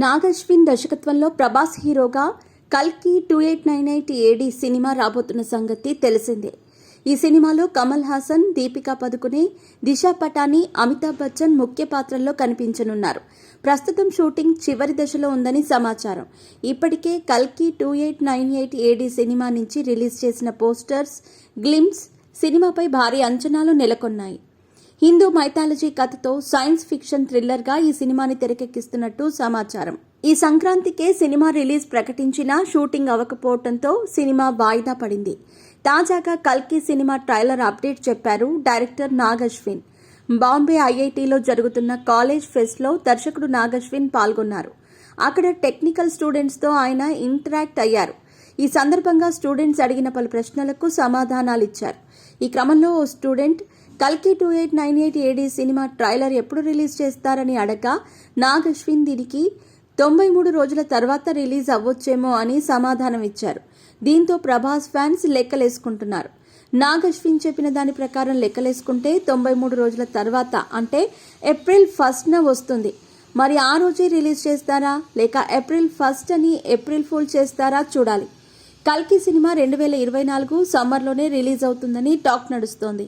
నాగశ్విన్ దర్శకత్వంలో ప్రభాస్ హీరోగా కల్కి 2898 ఏడి సినిమా రాబోతున్న సంగతి తెలిసిందే. ఈ సినిమాలో కమల్ హాసన్, దీపికా పదుకునే, దిశా పటాని, అమితాబ్ బచ్చన్ ముఖ్య పాత్రల్లో కనిపించనున్నారు. ప్రస్తుతం షూటింగ్ చివరి దశలో ఉందని సమాచారం. ఇప్పటికే కల్కి 2898 ఏడి సినిమా నుంచి రిలీజ్ చేసిన పోస్టర్స్, గ్లిమ్స్ సినిమాపై భారీ అంచనాలు నెలకొన్నాయి. హిందూ మైథాలజీ కథతో సైన్స్ ఫిక్షన్ థ్రిల్లర్గా ఈ సినిమాని తెరకెక్కిస్తున్నట్టు సమాచారం. ఈ సంక్రాంతికే సినిమా రిలీజ్ ప్రకటించినా షూటింగ్ అవ్వకపోవడంతో సినిమా వాయిదా పడింది. తాజాగా కల్కి సినిమా ట్రైలర్ అప్డేట్ చెప్పారు డైరెక్టర్ నాగశ్విన్. బాంబే ఐఐటీలో జరుగుతున్న కాలేజ్ ఫెస్ట్లో దర్శకుడు నాగశ్విన్ పాల్గొన్నారు. అక్కడ టెక్నికల్ స్టూడెంట్స్తో ఆయన ఇంటరాక్ట్ అయ్యారు. ఈ సందర్భంగా స్టూడెంట్స్ అడిగిన పలు ప్రశ్నలకు సమాధానాలిచ్చారు. ఈ క్రమంలో ఓ స్టూడెంట్ కల్కి 2898 ఏడి సినిమా ట్రైలర్ ఎప్పుడు రిలీజ్ చేస్తారని అడగ్గా నాగశ్విన్ దీనికి 93 రోజుల తర్వాత రిలీజ్ అవ్వొచ్చేమో అని సమాధానం ఇచ్చారు. దీంతో ప్రభాస్ ఫ్యాన్స్ లెక్కలేసుకుంటున్నారు. నాగశ్విన్ చెప్పిన దాని ప్రకారం లెక్కలేసుకుంటే 93 రోజుల తర్వాత అంటే ఏప్రిల్ 1న వస్తుంది. మరి ఆ రోజే రిలీజ్ చేస్తారా లేక ఏప్రిల్ 1 అని ఏప్రిల్ ఫూల్ చేస్తారా చూడాలి. కల్కి సినిమా 2024 సమ్మర్లోనే రిలీజ్ అవుతుందని టాక్ నడుస్తోంది.